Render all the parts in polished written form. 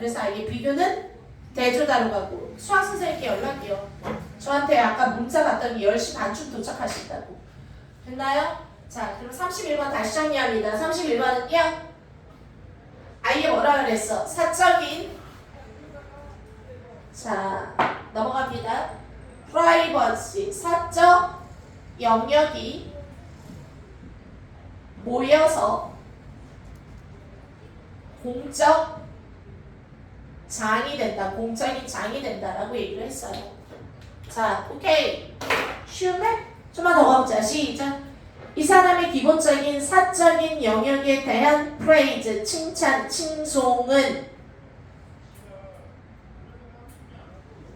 그래서 이게 비교는 대조다로 가고 수학 선생님께 연락이요. 저한테 아까 문자 받더니 10시 반쯤 도착하신다고. 됐나요? 자, 그럼 31번 다시 정리합니다. 31번은요. 아예 뭐라 그랬어? 사적인 자, 넘어갑니다. 프라이버시, 사적 영역이 모여서 공적 장이 된다. 공적인 장이 된다라고 얘기를 했어요. 자, 오케이. 쉬운데? 좀만 더 가보자. 시작. 이 사람의 기본적인 사적인 영역에 대한 praise, 칭찬, 칭송은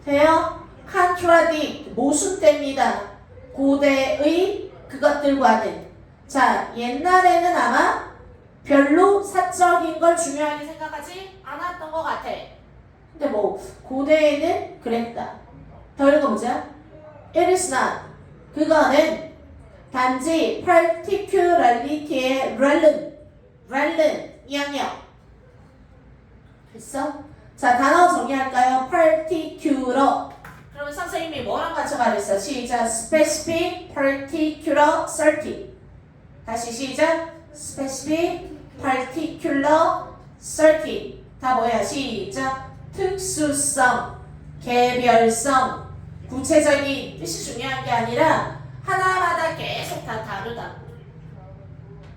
돼요? contradict, 모순됩니다. 고대의 그것들과는. 자, 옛날에는 아마 별로 사적인 걸 중요하게 생각하지 않았던 것 같아. 근데 뭐 고대에는 그랬다. 더 읽어보자. It is not. 그거는 단지 particularity의 relevant 영역. 됐어? 자, 단어 정리할까요? particular. 그러면 선생님이 뭐랑 같이 말했어? 시작. specific, particular, certain. 다시 시작. specific, particular, certain. 다 뭐야? 시작. 특수성, 개별성, 구체적인 뜻이 중요한 게 아니라 하나마다 계속 다 다르다.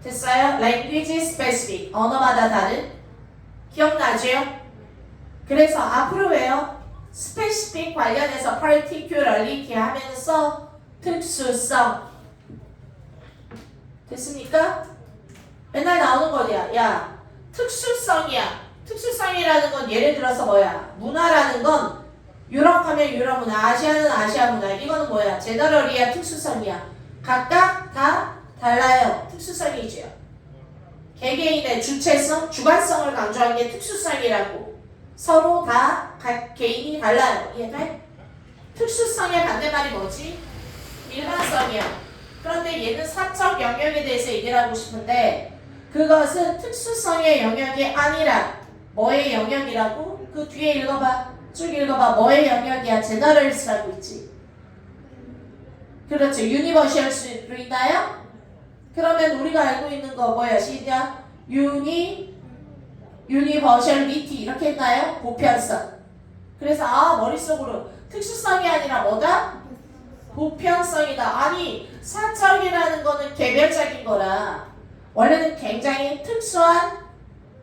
됐어요? language specific, 언어마다 다른. 기억나죠? 그래서 앞으로 왜요? specific 관련해서 particularity 하면서 특수성. 됐습니까? 맨날 나오는 거야. 야, 특수성이야. 특수성이라는 건 예를 들어서 뭐야? 문화라는 건 유럽 하면 유럽 문화, 아시아는 아시아 문화. 이거는 뭐야? 제너럴이야, 특수성이야. 각각 다 달라요. 특수성이죠. 개개인의 주체성, 주관성을 강조한 게 특수성이라고. 서로 다 각 개인이 달라요. 이해돼? 특수성의 반대말이 뭐지? 일반성이야. 그런데 얘는 사적 영역에 대해서 얘기를 하고 싶은데 그것은 특수성의 영역이 아니라 뭐의 영역이라고? 그 뒤에 읽어봐. 쭉 읽어봐. 뭐의 영역이야? 제너럴스라고 있지. 그렇죠. 유니버셜스로 있나요? 그러면 우리가 알고 있는 거 뭐야? 시작. 유니버셜리티 이렇게 했나요? 보편성. 그래서 머릿속으로 특수성이 아니라 뭐다? 보편성이다. 아니 사적이라는 거는 개별적인 거라 원래는 굉장히 특수한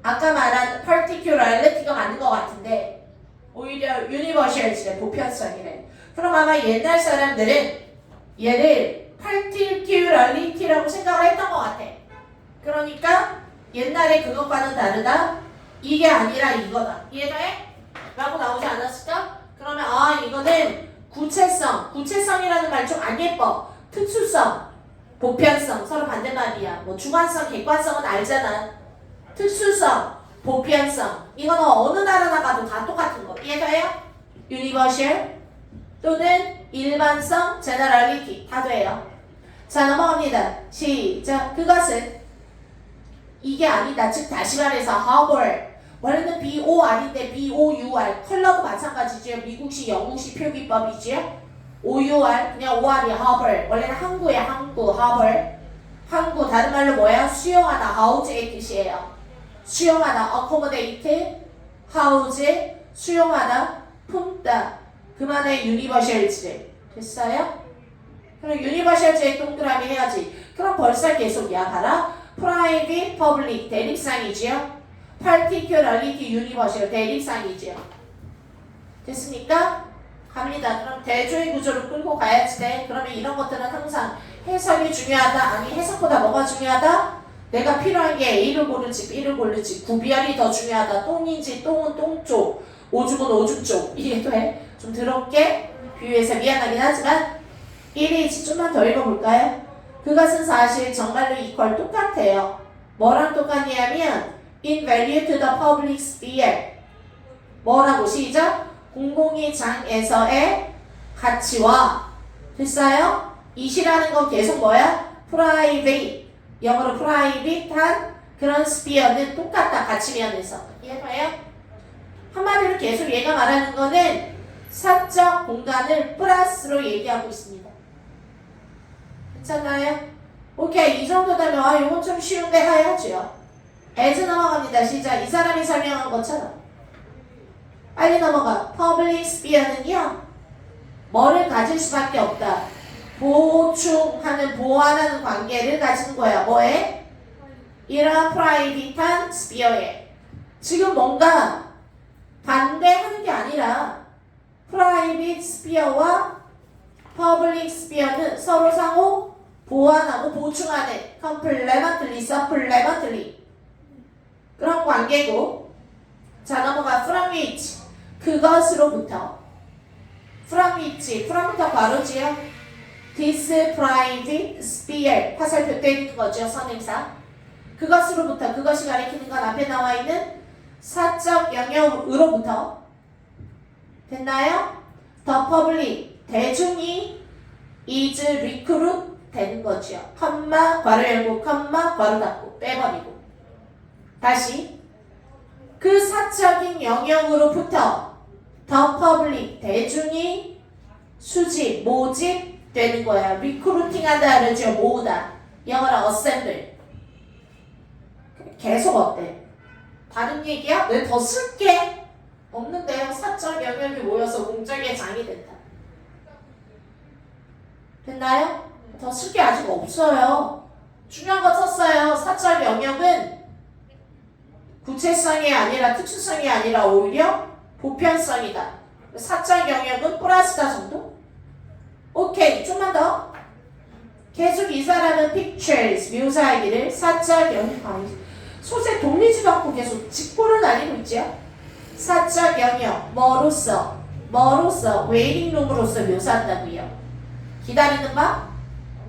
아까 말한 particularity가 맞는 것 같은데 오히려 universal이래. 보편성이래. 그럼 아마 옛날 사람들은 얘를 particularity라고 생각을 했던 것 같아. 그러니까 옛날에 그것과는 다르다. 이게 아니라 이거다. 이해돼? 라고 나오지 않았을까? 그러면 이거는 구체성이라는 말 좀 안 예뻐. 특수성, 보편성 서로 반대말이야. 뭐 주관성, 객관성은 알잖아. 특수성, 보편성 이거는 어느 나라 나가도 다 똑같은 거. 이해돼요? 유니버셜 또는 일반성, 제너럴리티 다 돼요. 자, 넘어갑니다. 시작. 그것은 이게 아니다. 즉 다시 말해서 harbor 원래는 BO 아닌데 BOUR 컬러도 마찬가지죠. 미국식 영국식 표기법이죠. OUR 그냥 OR이야. harbor 원래는 항구야. 항구 harbor 항구 다른 말로 뭐야? 수용하다 house의 뜻이에요. 수용하다 accommodate house 수용하다 품다 그만의 유니버셜즈래. 됐어요? 그럼 유니버셜즈의 동그라미 해야지. 그럼 벌써 계속이야. 봐라. private, public 대립상이지요. particularity, universal 대립상이지요. 됐습니까? 갑니다. 그럼 대조의 구조를 끌고 가야지 돼. 그러면 이런 것들은 항상 해석이 중요하다. 아니 해석보다 뭐가 중요하다? 내가 필요한 게 A를 고르지 B를 고르지 구비할이 더 중요하다. 똥인지 똥은 똥 쪽, 오줌은 오줌 쪽. 이해돼? 좀 더럽게 비유해서 미안하긴 하지만 1이 좀만 더 읽어볼까요? 그것은 사실 정말로 이퀄 똑같아요. 뭐랑 똑같냐면 in value to the public sphere 뭐라고 시작? 공공의 장에서의 가치와 됐어요? 이시라는 건 계속 뭐야? private 영어로 private한 그런 sphere는 똑같다. 가치 면에서 이해돼요? 한마디로 계속 얘가 말하는 거는 사적 공간을 플러스로 얘기하고 있습니다. 괜찮나요? 오케이, 이 정도 되면 아 이건 좀 쉬운데 해야죠. as 넘어갑니다. 시작. 이 사람이 설명한 것처럼 빨리 넘어가. public sphere는요 뭐를 가질 수밖에 없다. 보충하는, 보완하는 관계를 가지는 거야. 뭐에? 이런 프라이빗한 스피어에. 지금 뭔가 반대하는 게 아니라 프라이빗 스피어와 퍼블릭 스피어는 서로 상호 보완하고 보충하는 complementary, supplementary 그런 관계고. 자 넘어가. from which 그것으로부터. from which from부터 바로지요. this private sphere 화살표 떼는 거죠. 선행사. 그것으로부터. 그것이 가리키는 건 앞에 나와 있는 사적 영역으로부터. 됐나요? the public 대중이 is recruit 되는 거죠. 컴마 괄호 열고 컴마 괄호 닫고 빼버리고. 다시 그 사적인 영역으로부터 the public 대중이 수집 모집 되는 거야. recruiting 한다 그러죠. 모으다. 영어로 assemble. 계속 어때? 다른 얘기야? 왜 더 쓸게? 없는데요. 사적 영역이 모여서 공적의 장이 된다. 됐나요? 더 쓸 게 아직 없어요. 중요한 거 썼어요. 사적 영역은 구체성이 아니라 특수성이 아니라 오히려 보편성이다. 사적 영역은 플러스다 정도? 오케이, 좀만 더. 계속 이 사람은 pictures, 묘사하기를 사적 영역, 소재 돌리지도 않고 계속 직보를 날리고 있죠. 사적 영역, 뭐로서, 웨이팅룸으로서 묘사한다고요. 기다리는 방?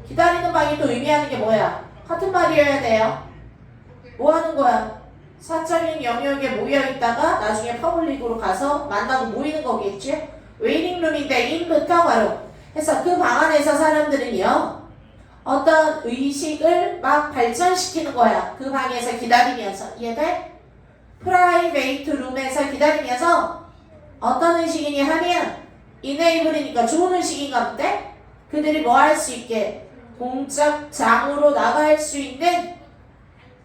기다리는 방이 또 의미하는 게 뭐야? 같은 말이어야 돼요. 뭐 하는 거야? 사적인 영역에 모여있다가 나중에 퍼블릭으로 가서 만나고 모이는 거겠지? 웨이팅룸인데 인부터 바로 해서 그 방 안에서 사람들은요 어떤 의식을 막 발전시키는 거야. 그 방에서 기다리면서. 이해돼? 프라이베이트 룸에서 기다리면서 어떤 의식이니 하면 이네이블이니까 좋은 의식인가 본데 그들이 뭐 할 수 있게 공적 장으로 나갈 수 있는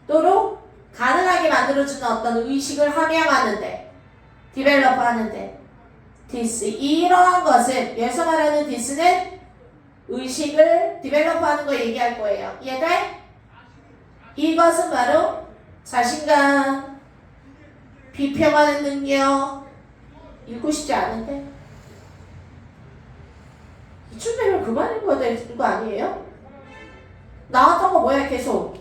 도록 가능하게 만들어주는 어떤 의식을 함양하는데 디벨롭 하는데 디스 이러한 것은 여기서 말하는 디스는 의식을 디벨롭 하는 거 얘기할 거예요. 이해돼? 이것은 바로 자신감, 비평하는 능력. 읽고 싶지 않은데 이쯤 되면 그만 읽어야 되는 거 아니에요? 나왔던 거 뭐야 계속?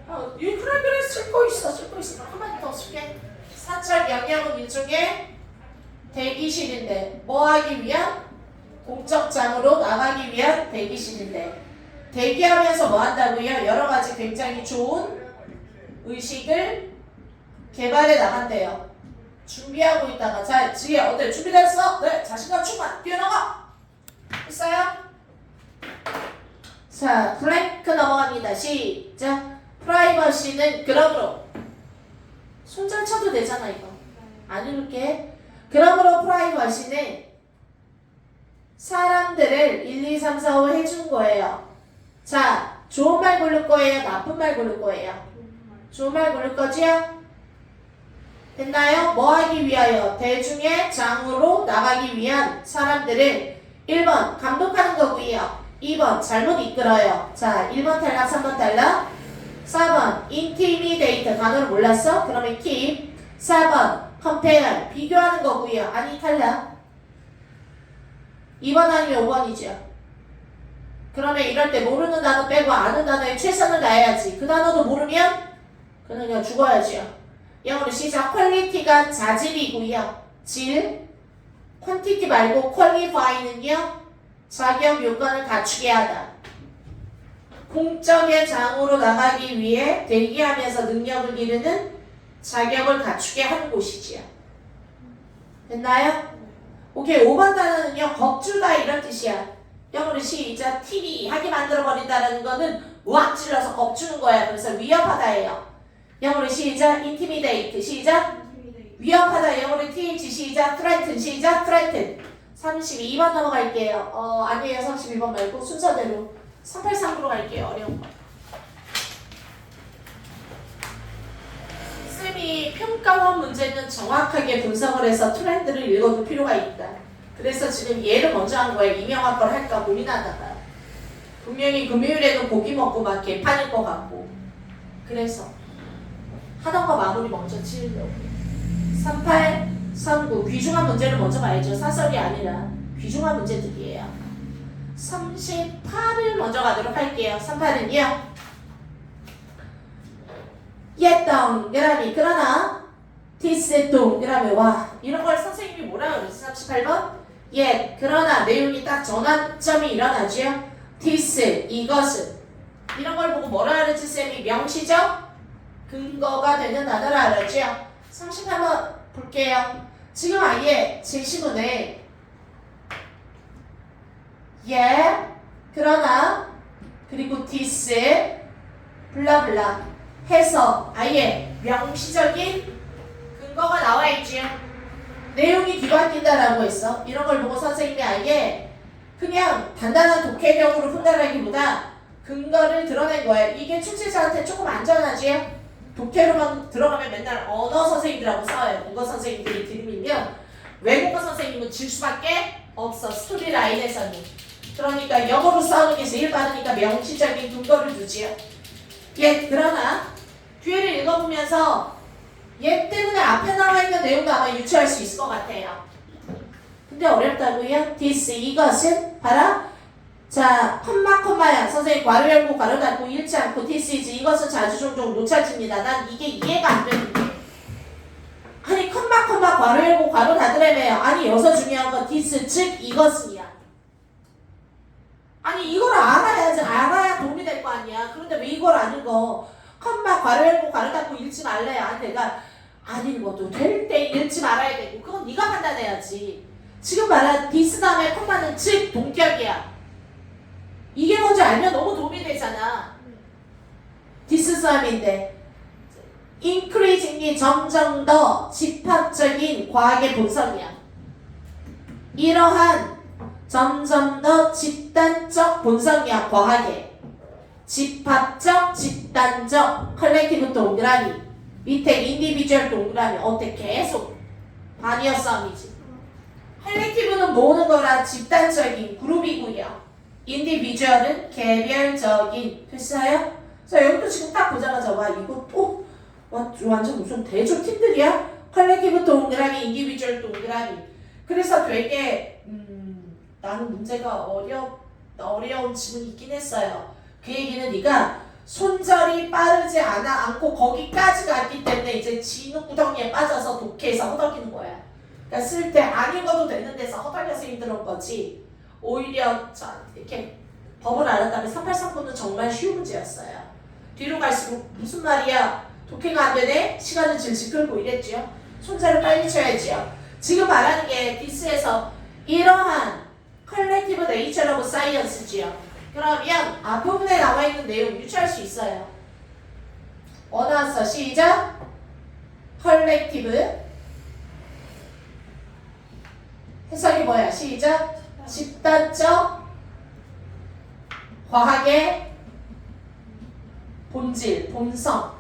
그래 쓸거 있어. 한마디 더 쓸게. 사적 영역은 일종의 대기실인데 뭐 하기 위한? 공적장으로 나가기 위한 대기실인데 대기하면서 뭐 한다고요? 여러 가지 굉장히 좋은 의식을 개발해 나간대요. 준비하고 있다가 자 지혜 어때? 준비됐어? 네 자신감 충만 뛰어나가. 했어요? 자 블랭크 넘어갑니다. 시작. 프라이버시는 그러므로 손절 쳐도 되잖아 이거. 안 읽을게. 그러므로 프라이버시는 사람들을 1, 2, 3, 4, 5 해준 거예요. 자 좋은 말 고를 거예요? 나쁜 말 고를 거예요? 좋은 말 고를 거지요? 됐나요? 뭐 하기 위하여? 대중의 장으로 나가기 위한 사람들을 1번 감독하는 거고요. 2번 잘못 이끌어요. 자 1번 탈락 3번 탈락. 4번 intimidate 단어를 몰랐어? 그러면 keep. 4번 compare 비교하는 거고요. 아니 탈락. 2번 아니면 5번이죠. 그러면 이럴 때 모르는 단어 빼고 아는 단어에 최선을 다해야지. 그 단어도 모르면 그는 그냥 죽어야죠. 영어로 시작. 퀄리티가 자질이고요. 질. 퀀티티 말고 퀄리파이는요. 자격 요건을 갖추게 하다. 공적의 장으로 나가기 위해 대기하면서 능력을 기르는 자격을 갖추게 하는 곳이지요. 됐나요? 오케이. 5번 단어는요. 겁주다 이런 뜻이야. 영어로 시작. TV 하게 만들어버린다는 거는 우악 찔러서 겁주는 거야. 그래서 위협하다예요. 영어로 시작. intimidate 시작. 위협하다. 영어로 TH 시작, threaten 시작, threaten. 32번 넘어갈게요. 아니에요. 32번 말고 순서대로 383으로 갈게요. 어려운 거. 쌤이 평가원 문제는 정확하게 분석을 해서 트렌드를 읽어둘 필요가 있다. 그래서 지금 얘를 먼저 한 거예요. 이명학 걸 할까 고민하다가. 분명히 금요일에는 고기 먹고 막 개판일 것 같고. 그래서 하던 거 마무리 먼저 지으려고. 38, 39 귀중한 문제를 먼저 봐야죠. 사설이 아니라 귀중한 문제들이에요. 38을 먼저 가도록 할게요. 38은요. 옛 동그라미 그러나 디스 동그라미 와 이런 걸 선생님이 뭐라 그랬어? 38번 옛 그러나 내용이 딱 전환점이 일어나죠. 디스 이것은 이런 걸 보고 뭐라 그랬지 쌤이? 명시적 근거가 되는 단어를 알았죠. 30한번 볼게요. 지금 아예 제시문에 예 그러나 그리고 디스 블라블라 해서 아예 명시적인 근거가 나와 있지요. 내용이 뒤바뀐다라고 했어. 이런 걸 보고 선생님이 아예 그냥 단단한 독해력으로 판단하기보다 근거를 드러낸 거예요. 이게 출제자한테 조금 안전하지요. 독해로만 들어가면 맨날 언어 선생님들하고 싸워요. 국어 선생님들이 들이밀면 외국어 선생님은 질 수밖에 없어. 스토리 라인에서는. 그러니까 영어로 싸우는 게 제일 빠르니까 명시적인 근거를 두지요. 예, 그러나 뒤에를 읽어보면서 얘 때문에 앞에 나와 있는 내용도 아마 유추할 수 있을 것 같아요. 근데 어렵다고요? this 이것은 봐라. 자, 컴마야. 선생님 괄호 열고 괄호 닫고 읽지 않고 this is 이것은 자주 종종 놓쳐집니다. 난 이게 이해가 안 되는데. 아니 컴마 괄호 열고 괄호 닫으래매요. 아니 여기서 중요한 건 this 즉 이것은이야. 아니 이걸 알아야지. 알아야 도움이 될 거 아니야. 그런데 왜 이걸 안 읽어? 컴마 괄호 열고 괄호 닫고 읽지 말래야. 내가 안 읽어도 될 때 읽지 말아야 되고 그건 네가 판단해야지. 지금 말한 this 다음에 컴마는 즉 동격이야. 이게 뭔지 알면 너무 도움이 되잖아. this 싸움인데 increasingly 점점 더 집합적인 과학의 본성이야. 이러한 점점 더 집단적 본성이야. 과학의 집합적, 집단적, 컬렉티브 동그라미 밑에 인디비주얼 동그라미 어때? 계속 반이어 싸움이지. 컬렉티브는 모으는 거라 집단적인 그룹이고요. 인디비주얼은 개별적인. 됐어요? 자 여기도 지금 딱 보자마자 와 이거 또 완전 무슨 대조 팀들이야? 컬렉티브 동그라미, 인디비주얼 동그라미. 그래서 되게 나는 문제가 어려운 지문이 있긴 했어요. 그 얘기는 네가 손절이 빠르지 않고 거기까지 갔기 때문에 이제 진흙구덩이에 빠져서 독해에서 허덕이는 거야. 그러니까 쓸 때 안 읽어도 되는 데서 허덕여서 힘들은 거지. 오히려 이렇게 법을 알았다면 383번은 정말 쉬운 문제였어요. 뒤로 갈수록 무슨 말이야? 독해가 안 되네? 시간을 질질 끌고 이랬죠. 손자를 빨리 쳐야지요. 지금 말하는 게 디스에서 이러한 컬렉티브 네이처 오브 사이언스지요. 그러면 앞부분에 나와 있는 내용 유추할 수 있어요. 원어서 시작. 컬렉티브 해석이 뭐야? 시작. 집단적 과학의 본질, 본성에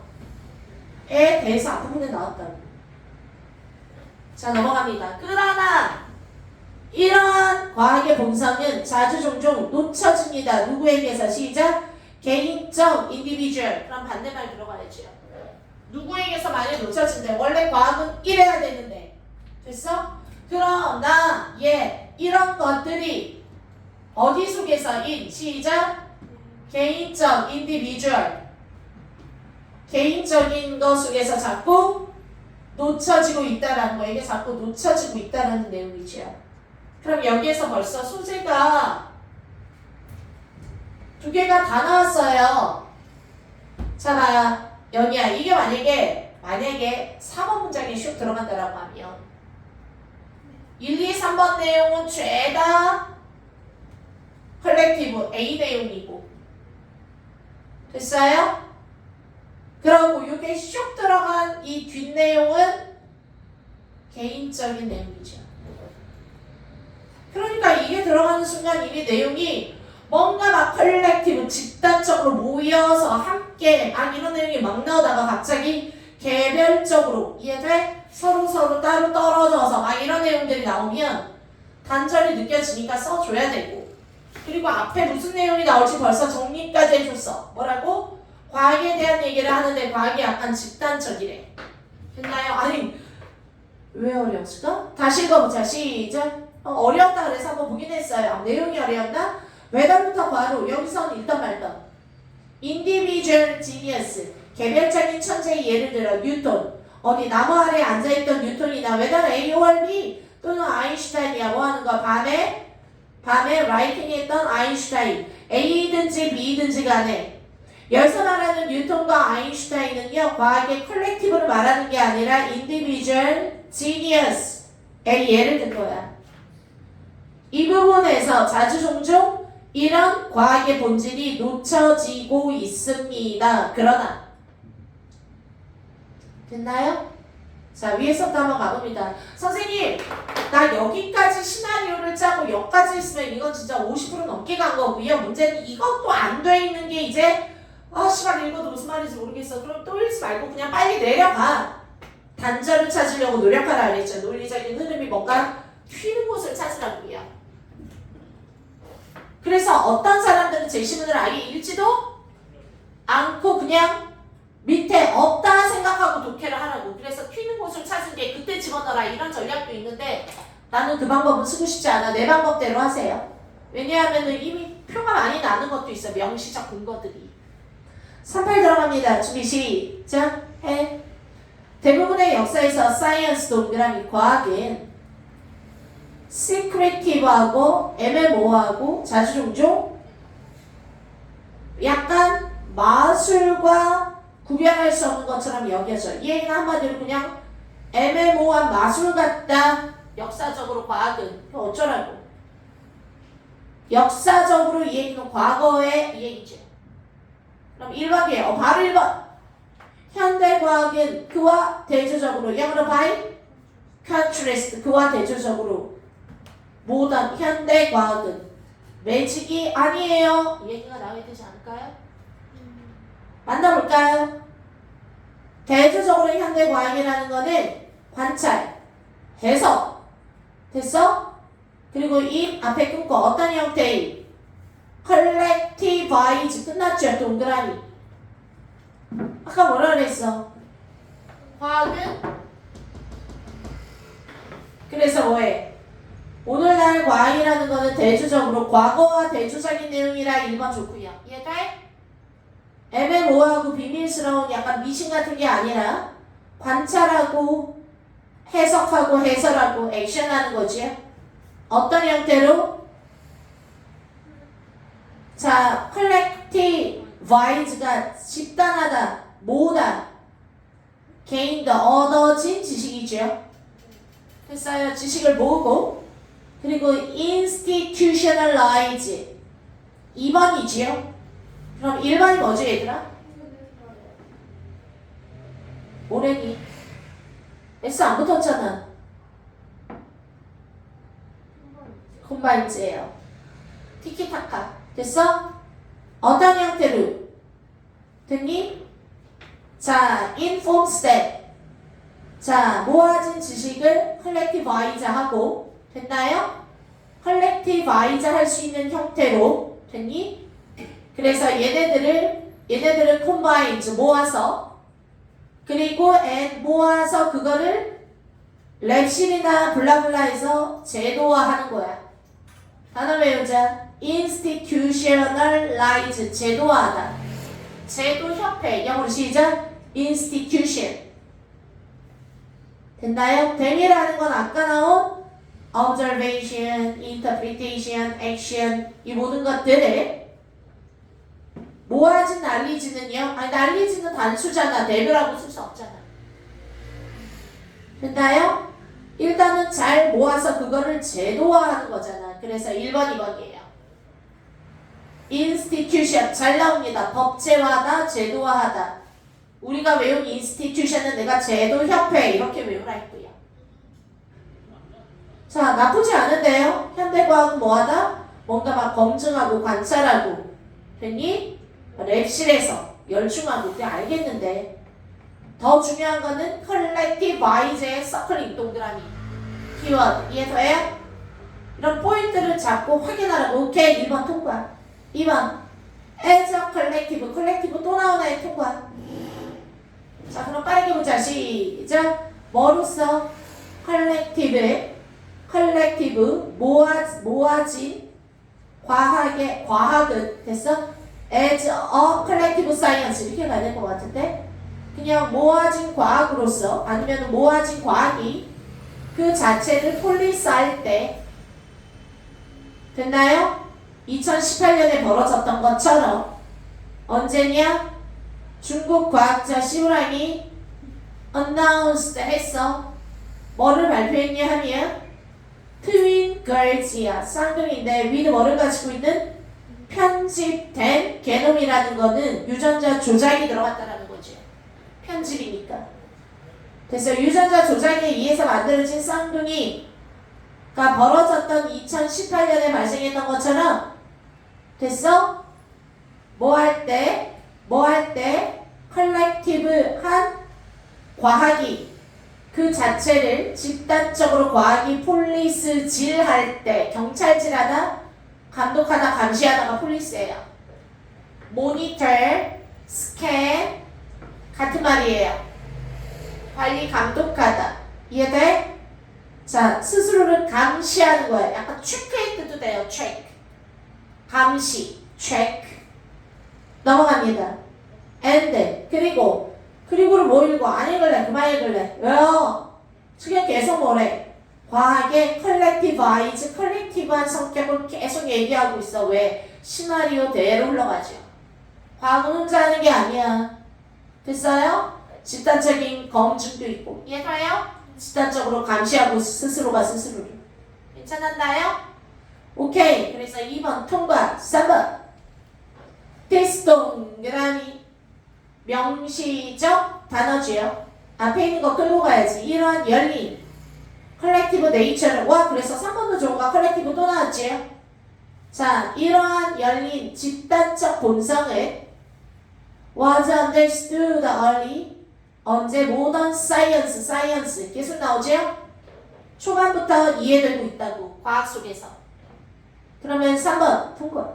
대해서 앞부분에 나왔다고. 자 넘어갑니다. 그러나 이러한 과학의 본성은 자주 종종 놓쳐집니다. 누구에게서? 시작. 개인적, 인디비주얼. 그럼 반대말 들어가야죠. 누구에게서 많이 놓쳐진대. 원래 과학은 이래야 되는데. 됐어? 그러나 이런 것들이 어디 속에서인? 시작. 개인적, 인디비주얼. 개인적인 것 속에서 자꾸 놓쳐지고 있다라는 거. 이게 자꾸 놓쳐지고 있다라는 내용이죠. 그럼 여기에서 벌써 소재가 두 개가 다 나왔어요. 자, 봐요. 여기야. 이게 만약에 3번 문장에 슉 들어간다라고 하면 1, 2, 3번 내용은 죄다 컬렉티브 A 내용이고 됐어요? 그러고 이게 슉 들어간 이 뒷내용은 개인적인 내용이죠. 그러니까 이게 들어가는 순간 이게 내용이 뭔가 막 컬렉티브 집단적으로 모여서 함께 막 이런 내용이 막 나오다가 갑자기 개별적으로 이해돼? 서로 따로 떨어져서 막 이런 내용들이 나오면 단절이 느껴지니까 써줘야 되고 그리고 앞에 무슨 내용이 나올지 벌써 정리까지 해줬어. 뭐라고? 과학에 대한 얘기를 하는데 과학이 약간 집단적이래. 됐나요? 아니 왜 어려웠을까? 다시 읽어보자. 시작. 어려웠다 그래서 한번 보긴 했어요. 내용이 어려웠나? 외달부터 과로 여기서는 읽던 말던 individual genius 개별적인 천재의 예를 들어 뉴턴 어디 나무 아래에 앉아있던 뉴턴이나 whether A or B 또는 아인슈타인이야 뭐 하는 거 밤에 라이팅 했던 아인슈타인 A든지 B든지 간에 여기서 말하는 뉴턴과 아인슈타인은요 과학의 컬렉티브를 말하는 게 아니라 individual genius의 예를 든 거야. 이 부분에서 자주 종종 이런 과학의 본질이 놓쳐지고 있습니다. 그러나 됐나요? 자 위에서부터 한번 가봅니다. 선생님 나 여기까지 시나리오를 짜고 여기까지 했으면 이건 진짜 50% 넘게 간 거고요. 문제는 이것도 안 돼 있는 게 이제 시간 읽어도 무슨 말인지 모르겠어. 그럼 또 읽지 말고 그냥 빨리 내려가. 단절을 찾으려고 노력하라 그랬죠. 논리적인 흐름이 뭔가 튀는 곳을 찾으라고요. 그래서 어떤 사람들은 제시문을 아예 읽지도 않고 그냥 밑에 없다 생각하고 독해를 하라고. 그래서 튀는 곳을 찾은 게 그때 집어넣어라 이런 전략도 있는데 나는 그 방법은 쓰고 싶지 않아. 내 방법대로 하세요. 왜냐하면 이미 표가 많이 나는 것도 있어. 명시적 근거들이. 38 들어갑니다. 준비 시작 해. 대부분의 역사에서 사이언스 동그라미 과학은 시크레티브하고 애매모호하고 자주 종종 약간 마술과 구별할 수 없는 것처럼 여겨져. 이 얘기는 한마디로 그냥 애매모호한 마술 같다. 역사적으로 과학은 어쩌라고. 역사적으로 이 얘기는 과거의 이 얘기죠. 그럼 1번이에요. 바로 1번. 현대과학은 그와 대조적으로 영어로 by contrast 그와 대조적으로 모던 현대과학은 매직이 아니에요. 이 얘기가 나와야 되지 않을까요? 만나볼까요? 대조적으로 현대과학이라는 거는 관찰, 해석 됐어? 그리고 이 앞에 끊고 어떤 형태의 collectivize 끝났죠. 동그라미. 아까 뭐라 그랬어? 과학은 그래서 뭐해? 오늘날 과학이라는 거는 대조적으로 과거와 대조적인 내용이라 1번 좋고요. 이해돼? 애매모호하고 비밀스러운 약간 미신 같은 게 아니라 관찰하고 해석하고 해설하고 액션하는 거지. 어떤 형태로? 자, collectivize가 집단하다, 모으다, 개인과 얻어진 지식이죠. 됐어요. 지식을 모으고 그리고 institutionalize 2번이지요. 그럼 1번이 뭐지 얘들아? 오래기 S 안 붙었잖아. 콤바인즈예요. 티키타카 됐어? 어떤 형태로? 됐니? 자, inform step. 자, 모아진 지식을 collectivize 하고 됐나요? collectivize 할 수 있는 형태로 됐니? 그래서 얘네들은 combine 모아서 그리고 and 모아서 그거를 랩실이나 블라블라에서 제도화하는 거야. 단어 외우자. institutionalize 제도화하다. 제도협회 영어로 시작. institution 됐나요? 됨이라는 건 아까 나온 observation, interpretation, action 이 모든 것들을 모아진 난리지는요. 아니 난리지는 단수잖아. 됨이라고 쓸 수 없잖아. 됐나요? 일단은 잘 모아서 그거를 제도화하는 거잖아. 그래서 1번, 2번이에요. institution 잘 나옵니다. 법제화하다, 제도화하다. 우리가 외운 institution은 내가 제도협회 이렇게 외우라 했고요. 자, 나쁘지 않은데요? 현대과학은 뭐하다? 뭔가 막 검증하고 관찰하고 됐니? 랩실에서 열중하고 그게 알겠는데 더 중요한 거는 컬렉티바이즈의 서클링 동그라미 키워드 이해돼요? 이런 포인트를 잡고 확인하라고. 오케이 1번 통과. 2번 as a collective 컬렉티브 또 나오나요? 통과. 자 그럼 빠르게 보자. 시작. 뭐로써? 컬렉티브 모아진 과학은 됐어? as a collective science 이렇게 가야 될 것 같은데 그냥 모아진 과학으로서 아니면 모아진 과학이 그 자체를 폴리스할 때 됐나요? 2018년에 벌어졌던 것처럼 언제냐? 중국 과학자 시우랑이 announced 했어. 뭐를 발표했냐 하면 트윈 걸즈야 쌍둥이인데 위드 뭐를 가지고 있는 편집된 게놈이라는 거는 유전자 조작이 들어갔다라는 거죠. 편집이니까. 그래서 유전자 조작에 의해서 만들어진 쌍둥이가 벌어졌던 2018년에 발생했던 것처럼 됐어? 뭐 할 때 컬렉티브한 과학이 그 자체를 집단적으로 과학이 폴리스질할 때 경찰질하다 감독하다 감시하다가 폴리스예요. 모니터, 스캔 같은 말이에요. 관리 감독하다. 이해돼? 자, 스스로를 감시하는 거예요. 약간 체크의 뜻도 돼요. 체크. 감시, 체크. 넘어갑니다. and 그리고를 뭐 읽어? 안 읽을래? 그만 읽을래? 왜요? 지금 계속 뭐래? 과학의 컬렉티브한 성격을 계속 얘기하고 있어. 왜? 시나리오대로 흘러가죠. 과학은 혼자 하는 게 아니야. 됐어요? 집단적인 검증도 있고. 이해가요? 집단적으로 감시하고 스스로가 스스로를. 괜찮았나요? 오케이. 그래서 2번 통과. 3번. 테스트 동그라미. 명시적 단어지요. 앞에 있는 거 끌고 가야지. 이러한 열린 컬렉티브 네이처는 와 그래서 3번도 좋은가? 컬렉티브 또 나왔지요. 자 이러한 열린 집단적 본성을 was understood early 언제 모던 사이언스 계속 나오죠? 초반부터 이해되고 있다고 과학 속에서. 그러면 3번 통과.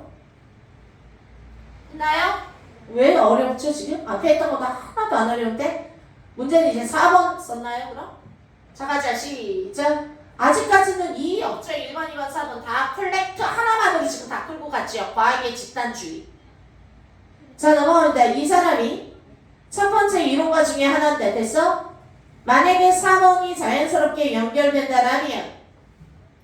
됐나요? 왜 어렵죠 지금? 앞에 했던 거다 하나도 안 어려운데? 문제는 이제 4번 썼나요 그럼? 자 가자 시작. 아직까지는 이 없죠. 1번 2번 4번 다 컬렉터 하나만으로 지금 다 끌고 갔죠. 과학의 집단주의. 자 넘어갑니다. 이 사람이 첫 번째 이론가 중에 하나인데 됐어? 만약에 4번이 자연스럽게 연결된다라면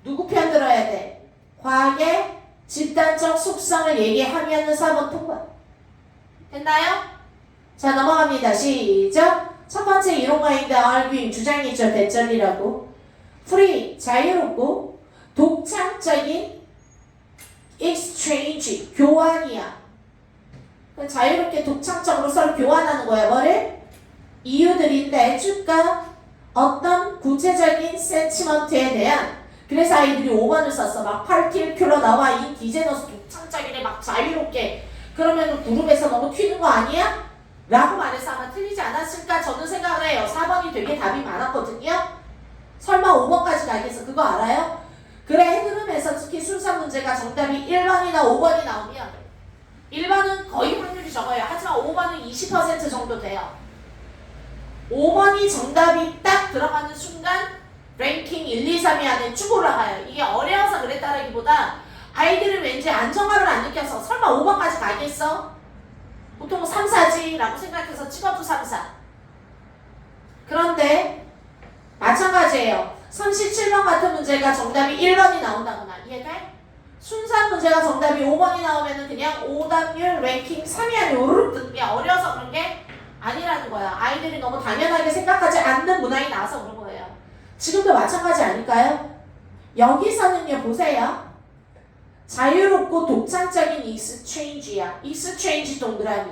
누구 편 들어야 돼? 과학의 집단적 속성을 얘기하면은 4번 통과. 됐나요? 자 넘어갑니다. 시작. 첫 번째 이론가인데 arguing 주장이죠. 대전이라고. free 자유롭고 독창적인 exchange 교환이야. 자유롭게 독창적으로 서로 교환하는 거야. 뭐를? 이유들인데 줄까? 어떤 구체적인 센티먼트에 대한. 그래서 아이들이 5번을 썼어. 막 파르티큘러 나와 이 디제너스 독창적이네 막 자유롭게. 그러면 그룹에서 너무 튀는 거 아니야? 라고 말해서 아마 틀리지 않았을까 저는 생각을 해요. 4번이 되게 답이 많았거든요. 설마 5번까지 가겠어. 그거 알아요? 그래 흐름에서 특히 순서 문제가 정답이 1번이나 5번이 나오면 1번은 거의 확률이 적어요. 하지만 5번은 20% 정도 돼요. 5번이 정답이 딱 들어가는 순간 랭킹 1, 2, 3위 안에 쭉 올라가요. 이게 어려워서 그랬다라기보다 아이들은 왠지 안정감을 안 느껴서 설마 5번까지 가겠어? 보통 3, 4지 라고 생각해서 찍어도 3, 4. 그런데 마찬가지예요. 37번 같은 문제가 정답이 1번이 나온다거나 이해돼? 순수한 문제가 정답이 5번이 나오면은 그냥 오답률 랭킹 3위 안에 오르륵 뜨는 게 어려워서 그런 게 아니라는 거야. 아이들이 너무 당연하게 생각하지 않는 문항이 나와서 그런 거예요. 지금도 마찬가지 아닐까요? 여기서는요 보세요. 자유롭고 독창적인 익스체인지야. 익스체인지 동그라미.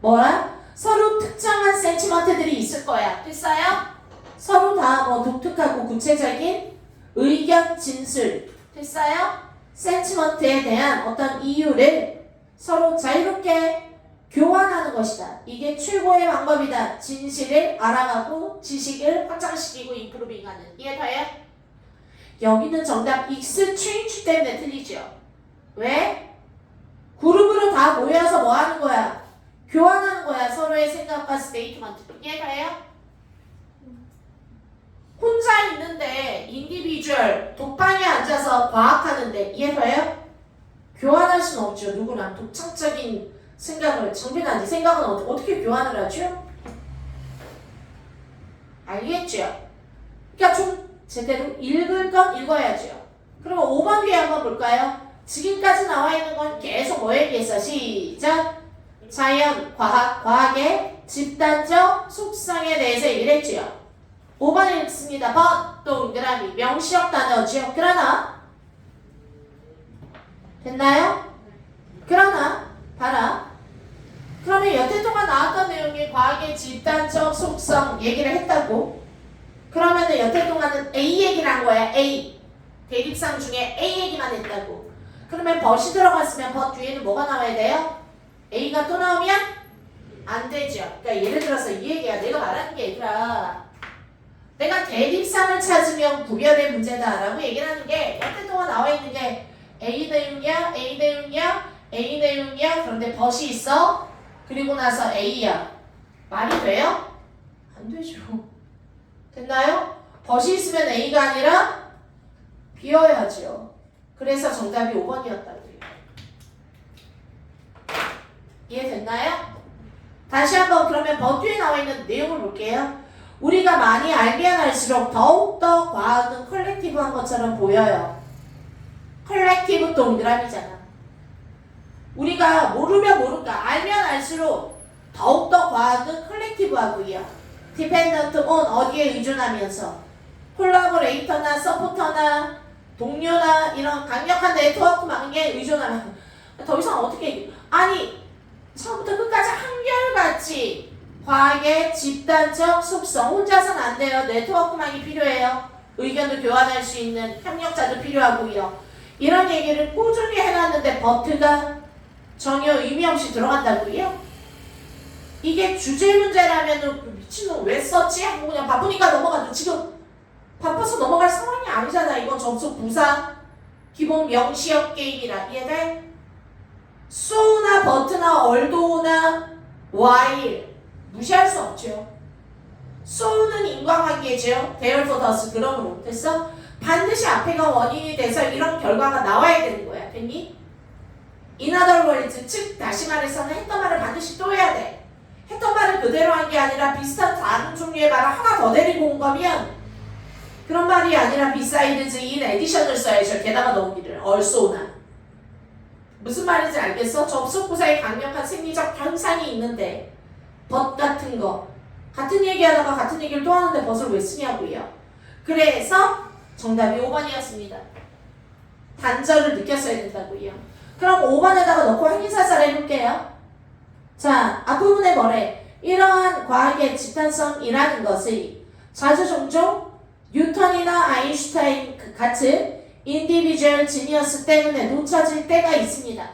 뭐라? 서로 특정한 센티먼트들이 있을 거야. 됐어요? 서로 다 뭐 독특하고 구체적인 의견 진술 됐어요? 센티먼트에 대한 어떤 이유를 서로 자유롭게 교환하는 것이다. 이게 최고의 방법이다. 진실을 알아가고 지식을 확장시키고 임프루빙하는. 이해가요? 여기는 정답 익스체인지 때문에 틀리죠. 왜? 그룹으로 다 모여서 뭐 하는 거야? 교환하는 거야. 서로의 생각과 스테이트먼트. 이해가요? 혼자 있는데 인디비주얼 독방에 앉아서 과학하는데 이해가요? 교환할 수는 없죠. 누구랑 독창적인 생각을 정빈한지 생각은 어떻게 교환을 하죠? 알겠죠? 그러니까 좀 제대로 읽을 건 읽어야죠. 그리고 5번 뒤에 한번 볼까요? 지금까지 나와 있는 건 계속 뭐 얘기했어? 시작! 자연, 과학, 과학의 집단적 속성에 대해서 얘기를 했죠. 5번 읽습니다. 번, 동그라미, 명시적 단어죠. 그러나 됐나요? 그러나 봐라. 그러면 여태 동안 나왔던 내용이 과학의 집단적 속성 얘기를 했다고. 그러면은 여태 동안은 A 얘기를 한 거야. A. 대립상 중에 A 얘기만 했다고. 그러면 벗이 들어갔으면 벗 뒤에는 뭐가 나와야 돼요? A가 또 나오면 안 되죠. 그러니까 예를 들어서 이 얘기야. 내가 말하는 게 얘들아. 내가 대립상을 찾으면 구별의 문제다라고 얘기를 하는 게 여태 동안 나와 있는 게 A 대응이야, A 대응이야, A 대응이야. 그런데 벗이 있어. 그리고 나서 A야. 말이 돼요? 안 되죠. 됐나요? 벗이 있으면 A가 아니라 B여야죠. 그래서 정답이 5번이었다고요. 이해됐나요? 다시 한번 그러면 번 뒤에 나와 있는 내용을 볼게요. 우리가 많이 알면 알수록 더욱더 과학은 컬렉티브한 것처럼 보여요. 컬렉티브 동그라미잖아. 우리가 모르면 모를까 알면 알수록 더욱더 과학은 컬렉티브하고요. 디펜던트 온 어디에 의존하면서 콜라보레이터나 서포터나 동료나 이런 강력한 네트워크망에 의존하면 더 이상 어떻게 얘기해? 아니 처음부터 끝까지 한결같이 과학의 집단적 속성 혼자서는 안 돼요. 네트워크망이 필요해요. 의견도 교환할 수 있는 협력자도 필요하고요. 이런 얘기를 꾸준히 해놨는데 버트가 전혀 의미 없이 들어간다고요? 이게 주제 문제라면은 미친놈 왜 썼지? 하고 그냥 바쁘니까 넘어가죠. 지금 바빠서 넘어갈 상황이 아니잖아. 이건 접속 부사 기본 명시역 게임이라 이해돼? so나 but나 although나 while 무시할 수 없죠. so는 인과관계죠. therefore thus 그러므로 됐어? 반드시 앞에가 원인이 돼서 이런 결과가 나와야 되는 거야. 됐니? In other words, 즉 다시 말해서는 했던 말을 반드시 또 해야 돼. 했던 말을 그대로 한 게 아니라 비슷한 다른 종류의 말을 하나 더 데리고 온 거면 그런 말이 아니라 besides, in addition을 써야죠. 게다가 넣기를 also나. 무슨 말인지 알겠어? 접속부사에 강력한 생리적 현상이 있는데 but 같은 거 같은 얘기하다가 같은 얘기를 또 하는데 but을 왜 쓰냐고요. 그래서 정답이 5번이었습니다. 단절을 느꼈어야 된다고요. 그럼 5번에다가 넣고 행위사살 해볼게요. 자, 앞부분에 뭐래? 이러한 과학의 집단성이라는 것이 자주 종종 뉴턴이나 아인슈타인 같은 인디비주얼 지니어스 때문에 놓쳐질 때가 있습니다.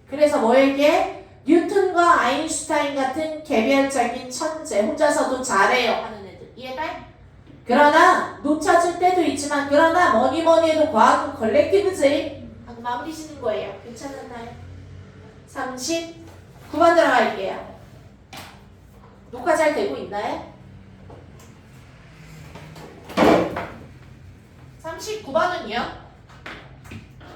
그래서 뭐에게? 뉴턴과 아인슈타인 같은 개별적인 천재, 혼자서도 잘해요 하는 애들. 이해돼? 그러나 놓쳐질 때도 있지만 그러나 뭐니 해도 과학은 컬렉티브지 하고 마무리 짓는 거예요. 괜찮았나요? 39번 들어갈게요. 녹화 잘 되고 있나요? 39번은요?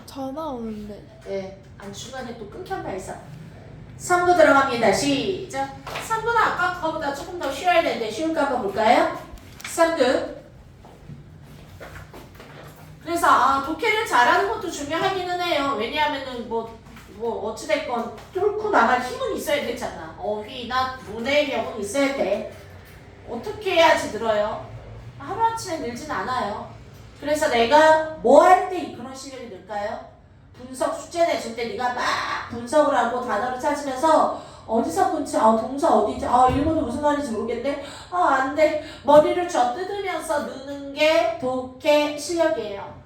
전화 오는데. 네, 안 중간에 또 끊겼나 해서 3부 들어갑니다. 시작. 3부는 아까 거보다 조금 더 쉬워야 되는데 쉬울까 한번 볼까요? 3부. 그래서 독해를 잘하는 것도 중요하기는 해요. 왜냐하면은 뭐 어찌됐건 뚫고 나갈 힘은 있어야 되잖아. 어휘나 문해력은 있어야 돼. 어떻게 해야지 늘어요? 하루아침에 늘진 않아요. 그래서 내가 뭐 할 때 그런 실력이 늘까요? 분석 숙제 내줄 때 네가 막 분석을 하고 단어를 찾으면서 어디서 끊지? 동사 어디지? 일본어 무슨 말인지 모르겠네. 안 돼. 머리를 쥐어 뜯으면서 느는 게 독해 실력이에요.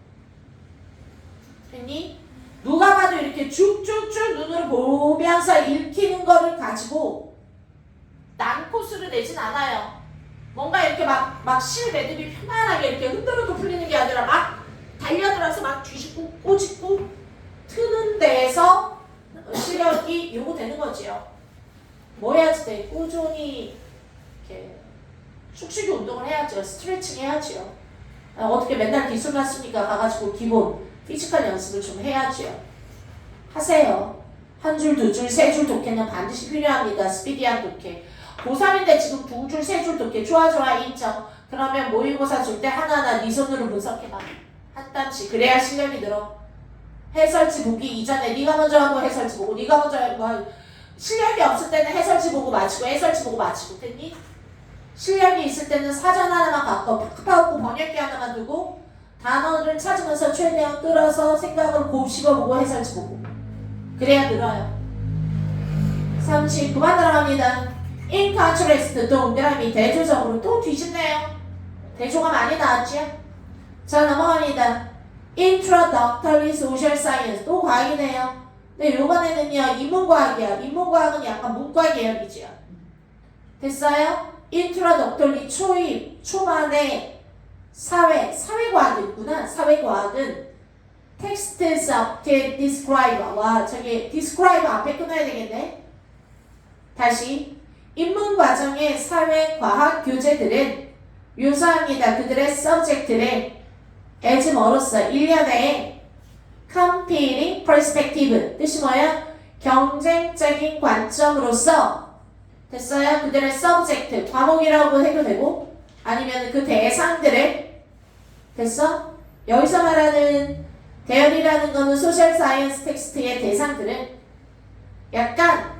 됐니? 누가 봐도 이렇게 쭉쭉쭉 눈으로 보면서 읽히는 거를 가지고 난코수를 내진 않아요. 뭔가 이렇게 막 실 매듭이 편안하게 이렇게 흔들어도 풀리는 게 아니라 막 달려들어서 막 뒤집고 꼬집고 트는 데에서 실력이 요구되는 거지요. 뭐 해야지 돼? 꾸준히 이렇게 숙식이 운동을 해야죠. 스트레칭 해야죠. 어떻게 맨날 기술만 쓰니까 가가지고 기본 피지컬 연습을 좀 해야죠. 하세요. 한 줄, 두 줄, 세 줄 독해는 반드시 필요합니다. 스피디한 독해. 고3인데 지금 두 줄, 세 줄 독해. 좋아 인정. 그러면 모의고사 줄 때 하나하나 네 손으로 분석해봐. 한 땀씩. 그래야 실력이 늘어. 해설지 보기 이전에 네가 먼저 하고 해설지 보고 네가 먼저 하고 실력이 없을 때는 해설지 보고 맞히고 해설지 보고 맞히고 됐니? 실력이 있을 때는 사전 하나만 갖고 팍팍하고 번역기 하나만 두고 단어를 찾으면서 최대한 끌어서 생각을 곱씹어보고 해설지 보고 그래야 늘어요. 39번 들어갑니다. In contrast 동그라미 대조적으로 또 뒤집네요. 대조가 많이 나왔지? 자 넘어갑니다. Introductory Social Science 또 과학이네요. 근데 요번에는요 인문과학이야. 인문과학은 약간 문과 계열이죠. 됐어요? Introductory 초반에 사회과학이 있구나. 사회과학은 Text Subject Describer 저기 Describer 앞에 끊어야 되겠네. 다시 인문과정의 사회과학 교재들은 묘사합니다. 그들의 subject를 as 뭐로써 1년에 competing perspective 뜻이 뭐야? 경쟁적인 관점으로서 됐어요? 그들의 subject 과목이라고 해도 되고 아니면 그 대상들을 됐어? 여기서 말하는 대열이라는 거는 소셜 사이언스 텍스트의 대상들은 약간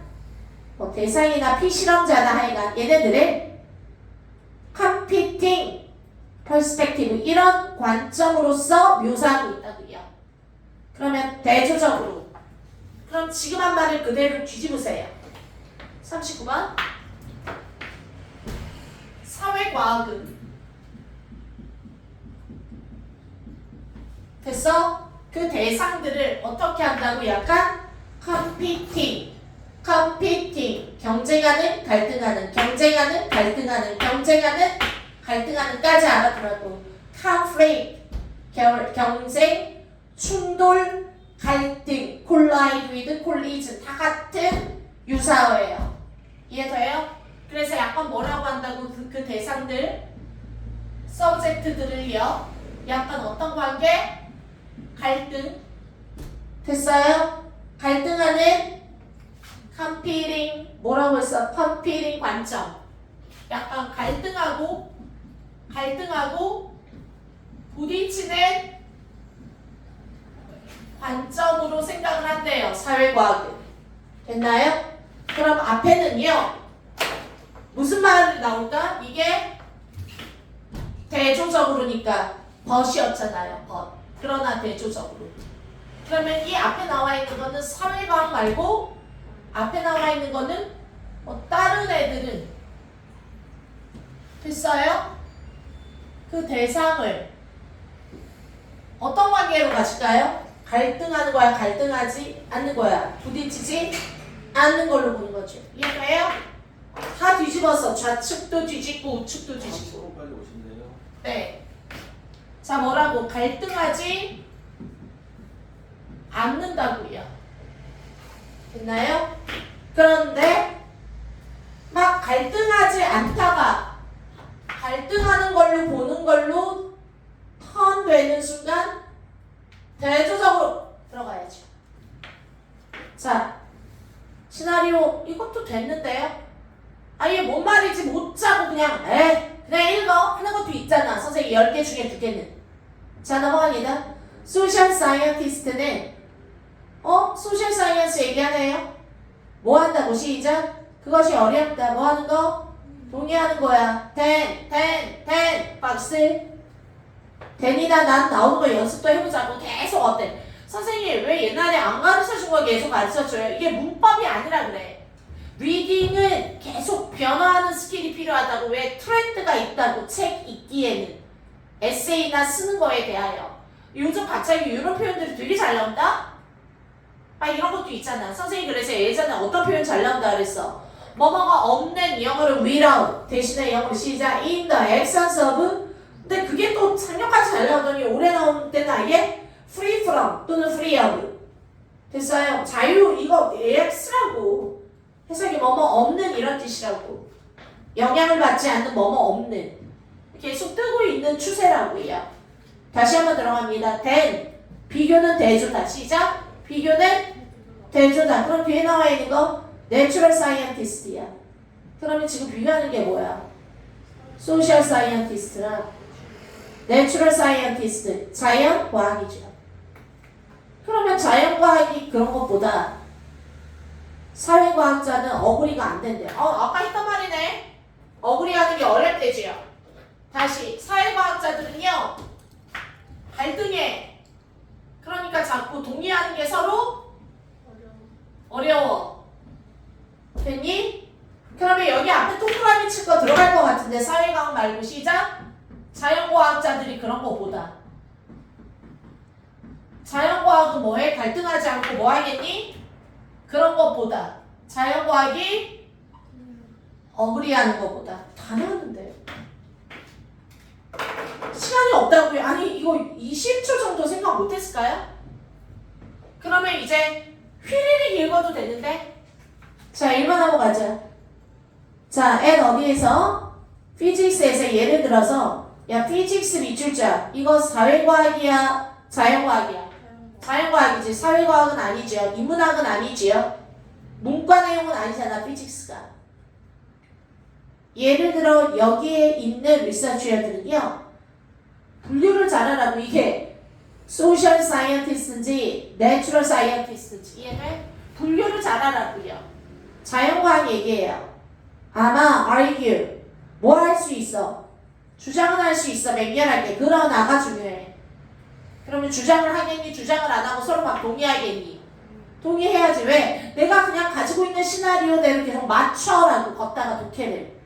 뭐 대상이나 피실험자나 하여간 얘네들을 competing perspective 이런 관점으로서 묘사하고 있다고요. 그러면 대조적으로 그럼 지금 한 말을 그대로 뒤집으세요. 39번 사회과학은 됐어? 그 대상들을 어떻게 한다고? 약간 competing 경쟁하는 갈등하는까지 알아들어도 conflict 경쟁 충돌 갈등 collide with collision 다 같은 유사어예요. 이해돼요? 그래서 약간 뭐라고 한다고 그 대상들 subject들을요 약간 어떤 관계? 갈등 됐어요? 갈등하는 competing 뭐라고 했어? competing 관점 약간 갈등하고 부딪히는 관점으로 생각을 한대요. 사회과학은 됐나요? 그럼 앞에는요 무슨 말이 나올까? 이게 대조적으로니까 벗이었잖아요. 벗. 그러나 대조적으로. 그러면 이 앞에 나와 있는 거는 사회과학 말고 앞에 나와 있는 거는 뭐 다른 애들은 됐어요? 그 대상을 어떤 관계로 가질까요? 갈등하는 거야? 갈등하지 않는 거야? 부딪히지 않는 걸로 보는 거죠. 이해돼요? 다 뒤집어서 좌측도 뒤집고 우측도 뒤집고. 빨리 오신대요. 네. 자 뭐라고? 갈등하지 않는다고요. 됐나요? 그런데 막 갈등하지 않다가 갈등하는 걸로 보는 걸로 턴되는 순간 대조적으로 들어가야죠. 자 시나리오 이것도 됐는데요. 아예 뭔 말인지 못 짜고 그냥 읽어 하는 것도 있잖아. 선생님 10개 중에 2개는. 자 넘어갑니다. 소셜 사이언티스트는 소셜 사이언스 얘기하네요. 뭐 한다고? 시작. 그것이 어렵다. 뭐 하는 거? 동의하는 거야. 박스. 된이나 난 나오는 거 연습도 해보자고 계속 어때? 선생님 왜 옛날에 안 가르쳐준 거 계속 가르쳐줘요? 이게 문법이 아니라 그래. 리딩은 계속 변화하는 스킬이 필요하다고. 왜? 트렌드가 있다고. 책 읽기에는. 에세이나 쓰는 거에 대하여. 요즘 갑자기 이런 표현들이 되게 잘 나온다? 아, 이런 것도 있잖아. 선생님이 그래서 예전에 어떤 표현 잘 나온다 그랬어. 뭐뭐가 없는 영어를 without 대신에 영어로 시작 in the absence of. 근데 그게 또 작년까지 잘 나오더니 올해 나온 때는 아예 free from 또는 free of. 됐어요. 자유 이거 AX라고. 해석이 뭐뭐 없는 이런 뜻이라고. 영향을 받지 않는 뭐뭐 없는. 계속 뜨고 있는 추세라고요. 다시 한번 들어갑니다. then 비교는 대조다. 시작. 비교는 대조다. 그럼 뒤에 나와 있는 거 Natural Scientist야. 그러면 지금 비교하는 게 뭐야? Social Scientist랑 Natural Scientist, 자연과학이죠. 그러면 자연과학이 그런 것보다 사회과학자는 어그리가 안 된대. 아까 했던 말이네. 어그리하는 게 어렵대지요. 다시 사회과학자들은요 갈등해. 그러니까 자꾸 동의하는 게 서로 어려워. 됐니? 그러면 여기 앞에 동그라미 칠 거 들어갈 것 같은데 사회과학 말고 시작. 자연과학자들이 그런 거보다. 자연과학은 뭐해? 갈등하지 않고 뭐 하겠니? 그런 것보다. 자연과학이 어그리하는 것보다. 다 나왔는데. 시간이 없다고요? 아니 이거 20초 정도 생각 못했을까요? 그러면 이제 휘리릭 읽어도 되는데. 자 1번 하고 가자. 자 at 어디에서? 피직스에서 예를 들어서 야 피직스 밑줄자 이거 사회과학이야 자연과학이야? 자연과학이지. 사회과학은 아니죠. 인문학은 아니지요. 문과 내용은 아니잖아 피직스가. 예를 들어 여기에 있는 리서치어들은요 분류를 잘하라고. 이게 소셜 사이언티스트인지 내추럴 사이언티스트인지 이해돼? 분류를 잘하라고요. 자연과학 얘기예요. 아마 argue 뭘 할 수 있어? 주장은 할 수 있어. 맹렬하게. 그러나가 중요해. 그러면 주장을 하겠니? 주장을 안 하고 서로 막 동의하겠니? 동의해야지. 왜? 내가 그냥 가지고 있는 시나리오대로 계속 맞춰라고. 걷다가 독해를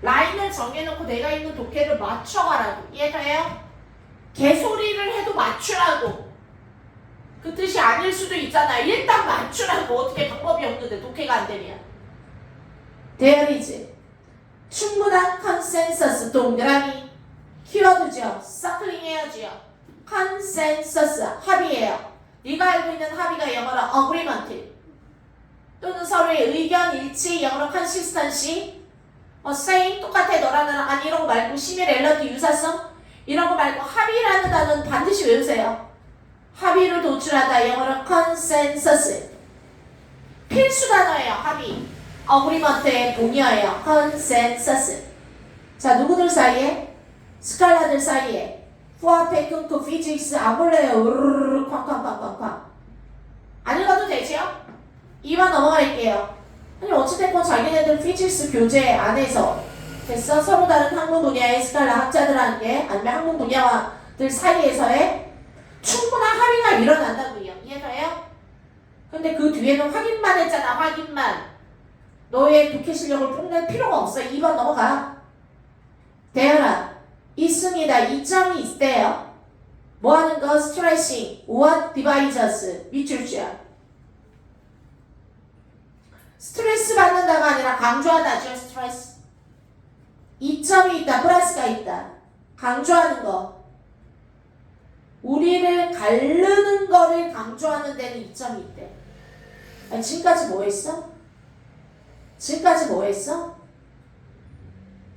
라인을 정해놓고 내가 있는 독해를 맞춰가라고. 이해가요? 개소리를 해도 맞추라고. 그 뜻이 아닐 수도 있잖아. 일단 맞추라고. 어떻게 방법이 없는데 독해가 안 되면. There is 충분한 컨센서스. 동그라미 키워드죠. 서클링 해야지요. 컨센서스 합의예요. 네가 알고 있는 합의가 영어로 agreement 또는 서로의 의견 일치, 영어로 consistency. same 똑같아 너랑 나랑. 아니 이런 거 말고 시밀, relati 유사성 이런 거 말고 합의라는 단어는 반드시 외우세요. 합의를 도출하다 영어로 consensus. 필수 단어예요. 합의. agreement의 동의어예요. consensus. 자 누구들 사이에? 스칼라들 사이에. 후아페 끊고 피직스 안 볼래요. 으르르르 쾅쾅쾅쾅쾅. 안 읽어도 되지요? 2번 넘어갈게요. 아니 어찌됐건 자기네들 피직스 교재 안에서 됐어? 서로 다른 학문 분야의 스칼라 학자들과 게 아니면 학문 분야들 사이에서의 충분한 합의가 일어난다고요. 이해가요? 근데 그 뒤에는 확인만 했잖아. 확인만. 너의 독해 실력을 뽐낼 필요가 없어. 2번 넘어가. 대열아 있습니다. 이점이 있대요. 뭐하는 거? 스트레싱. What divides 밑줄자. 스트레스 받는다가 아니라 강조하다죠. 스트레스. 이점이 있다. 플러스가 있다. 강조하는 거. 우리를 가르는 거를 강조하는 데는 이점이 있대. 아니, 지금까지 뭐 했어? 지금까지 뭐 했어?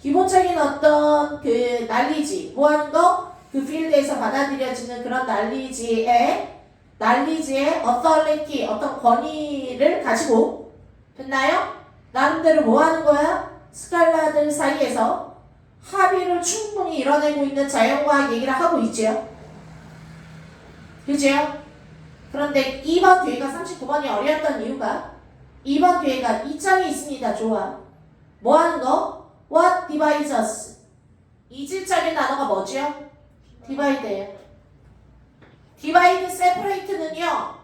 기본적인 어떤 그 난리지, 뭐 하는 거? 그 필드에서 받아들여지는 그런 난리지의 authority, 어떤 권위를 가지고 됐나요? 나름대로 뭐 하는 거야? 스칼라들 사이에서 합의를 충분히 이뤄내고 있는 자연과학 얘기를 하고 있죠. 그죠? 그런데 2번 뒤에가 39번이 어려웠던 이유가 2번 뒤에가 이점이 있습니다. 좋아. 뭐 하는 거? What divides us? 이질적인 단어가 뭐죠? divide예요. divide, separate는요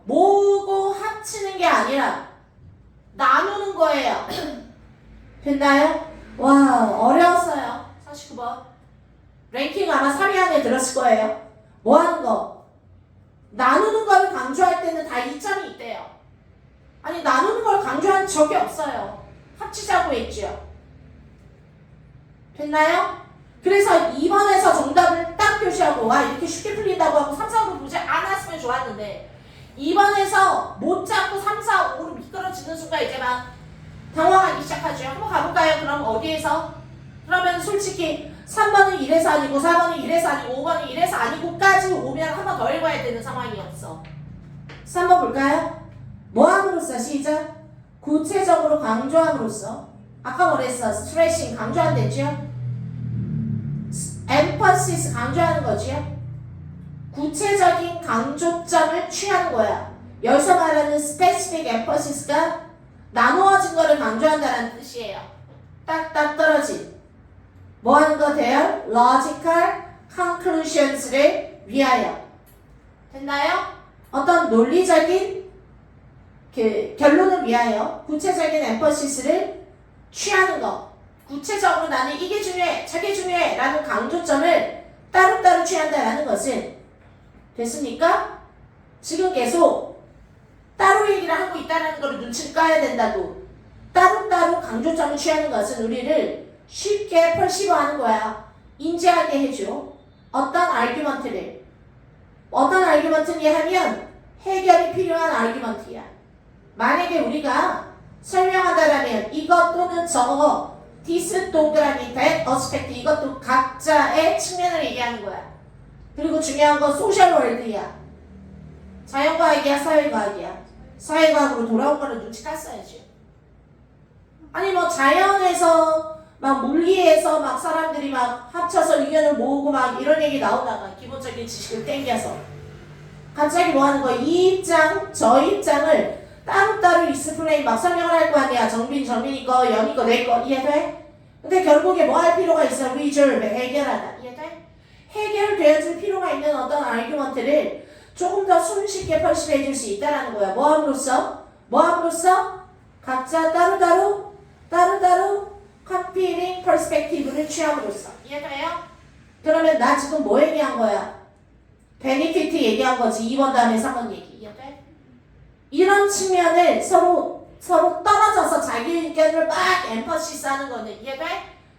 모으고 합치는 게 아니라 나누는 거예요. 됐나요? 와, 어려웠어요. 49번. 랭킹 아마 3위 안에 들었을 거예요. 뭐 하는 거? 나누는 걸 강조할 때는 다 이점이 있대요. 아니, 나누는 걸 강조한 적이 없어요. 합치자고 했죠. 됐나요? 그래서 2번에서 정답을 딱 표시하고 와 이렇게 쉽게 풀린다고 하고 3, 4, 5를 보지 않았으면 좋았는데 2번에서 못 잡고 3, 4, 5로 미끄러지는 순간 이제 막 당황하기 시작하죠. 한번 가볼까요? 그럼 어디에서? 그러면 솔직히 3번은 이래서 아니고 4번은 이래서 아니고 5번은 이래서 아니고까지 오면 한 번 더 읽어야 되는 상황이었어. 3번 볼까요? 뭐함으로써 시작. 구체적으로 강조함으로써 아까 뭐랬어? 스트레싱 강조한댔죠? emphasis 강조하는 거지요? 구체적인 강조점을 취하는 거야. 여기서 말하는 specific emphasis,가 나누어진 거를 강조한다는 뜻이에요. 딱딱 떨어진 뭐 하는 거 돼요? logical conclusions를 위하여. 됐나요? 어떤 논리적인 그 결론을 위하여 구체적인 emphasis,를 취하는 거. 구체적으로 나는 이게 중요해, 저게 중요해 라는 강조점을 따로따로 취한다라는 것은 됐습니까? 지금 계속 따로 얘기를 하고 있다는 걸 눈치를 까야 된다고. 따로따로 강조점을 취하는 것은 우리를 쉽게 펄시버하는 거야. 인지하게 해줘. 어떤 아규먼트를. 어떤 아규먼트니 하면 해결이 필요한 아규먼트야. 만약에 우리가 설명한다라면 이것 또는 저거 디스 동그라미 that 어스펙트 이것도 각자의 측면을 얘기하는 거야. 그리고 중요한 건 소셜 월드야. 자연과학이야 사회과학이야. 사회과학으로 돌아온 거를 눈치 깠어야지. 아니 뭐 자연에서 막 물리에서 막 사람들이 막 합쳐서 의견을 모으고 막 이런 얘기 나오다가 기본적인 지식을 땡겨서 갑자기 뭐 하는 거야. 이 입장 저 입장을 따로따로 익스플레인 막 설명을 할 거 아니야. 정빈이 거, 연이 거, 내 거. 이해돼? 근데 결국에 뭐 할 필요가 있어? 리졸브, 해결하다. 이해돼? 해결되어질 필요가 있는 어떤 아규먼트를 조금 더 손쉽게 펄시해 줄 수 있다는 거야. 뭐함으로써? 각자 따로따로 컴피링 퍼스펙티브를 취함으로써. 이해돼요? 그러면 나 지금 뭐 얘기한 거야? 베니피트 얘기한 거지. 2번 다음에 3번 얘기. 이해돼? 이런 측면을 서로 떨어져서 자기 의견을 막 엠퍼시스 하는 거는 이해돼?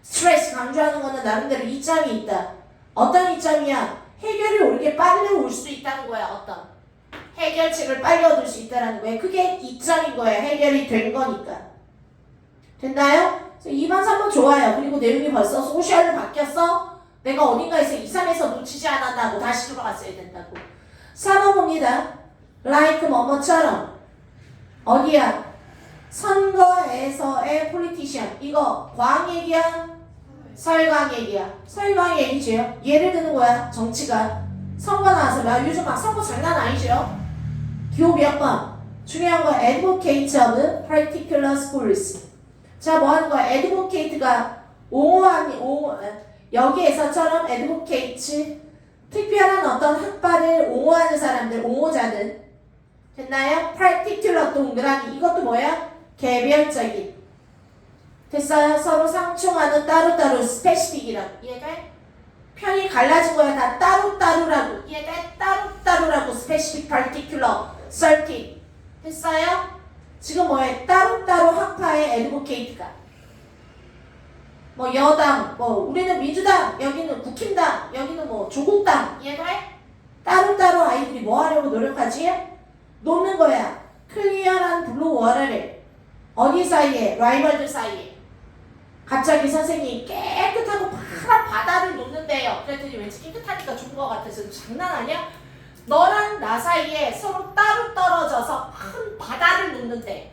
스트레스 강조하는 거는 나름대로 이점이 있다. 어떤 이점이야? 해결이 오르게 빨리 올 수 있다는 거야. 어떤 해결책을 빨리 얻을 수 있다는 거야. 그게 이점인 거야. 해결이 된 거니까. 됐나요? 2번, 3번 좋아요. 그리고 내용이 벌써 소셜로 바뀌었어. 내가 어딘가에서 2, 3에서 놓치지 않았다고 다시 돌아갔어야 된다고. 4번 봅니다. like 뭐뭐처럼 어디야? 선거에서의 폴리티션. 이거 과학 얘기야? 사회과학 얘기야? 사회과학 얘기죠. 예를 드는 거야. 정치가 선거 나와서 막 요즘 막 선거 장난 아니죠. 기호 몇 번? 중요한 거 advocate of particular schools. 자, 뭐 하는 거야? advocate가 여기에서처럼 advocate 특별한 어떤 학파를 옹호하는 사람들, 옹호자는 됐나요? particular 동그라미 이것도 뭐야? 개별적인. 됐어요? 서로 상충하는 따로따로 스페시픽이라고. 이해돼? 편이 갈라진 거야. 다 따로따로라고. 이해돼? 따로따로라고. 스페시픽, particular, certain. 됐어요? 지금 뭐해? 따로따로 학파의 애드보케이트가. 뭐 여당, 뭐 우리는 민주당, 여기는 국힘당, 여기는 뭐 조국당. 이해돼? 따로따로 아이들이 뭐 하려고 노력하지? 놓는 거야. 클리어한 블루 워터를 어디 사이에? 라이벌들 사이에. 갑자기 선생님이 깨끗하고 파란 바다를 놓는데요. 그랬더니 왠지 깨끗하니까 좋은 것 같아서 장난 아니야? 너랑 나 사이에 서로 따로 떨어져서 큰 바다를 놓는데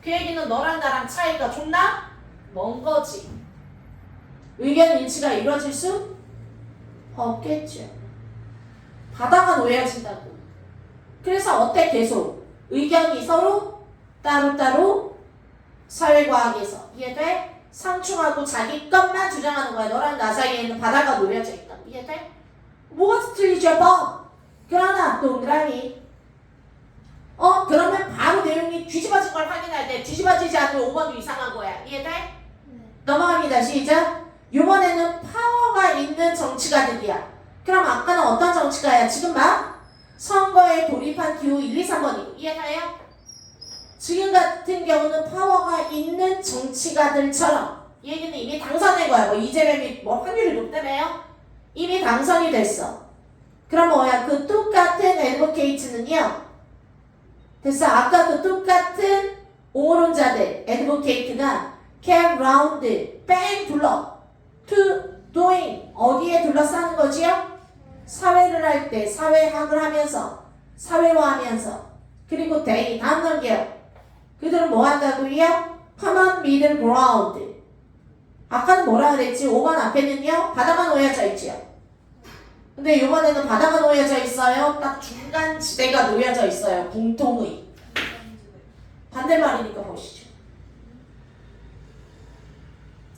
그 얘기는 너랑 나랑 차이가 존나 먼 거지. 의견 일치가 이루어질 수 없겠죠. 바다가 놓여진다고. 그래서 어때? 계속 의견이 서로 따로따로 사회과학에서 이해돼? 상충하고 자기 것만 주장하는 거야. 너랑 나 사이에는 바다가 놓여져 있다고. 이해돼? 뭐가 틀리죠? 뭐? 그러나 동그라미 그러면 바로 내용이 뒤집어진 걸 확인해야 돼. 뒤집어지지 않으면 5번도 이상한 거야. 이해돼? 넘어갑니다. 시작. 이번에는 파워가 있는 정치가들이야. 그럼 아까는 어떤 정치가야? 지금 막 선거에 돌입한 기호 1, 2, 3번이고. 이해가요? 지금 같은 경우는 파워가 있는 정치가들처럼 이 얘기는 이미 당선된 거야. 뭐 이재명이 뭐 확률이 높다며요? 이미 당선이 됐어. 그럼 뭐야? 그 똑같은 애드보케이트는요. 됐어. 아까 그 똑같은 옹호론자들 애드보케이트가 get round 뺑 둘러 to doing 어디에 둘러싸는 거지요? 사회를 할 때 사회학을 하면서 사회화하면서 그리고 they 다음 단계요. 그들은 뭐 한다고요? common middle ground. 아까는 뭐라 그랬지? 5번 앞에는요 바다가 놓여져 있지요. 근데 이번에는 바다가 놓여져 있어요. 딱 중간 지대가 놓여져 있어요. 공통의. 반대말이니까 보시죠.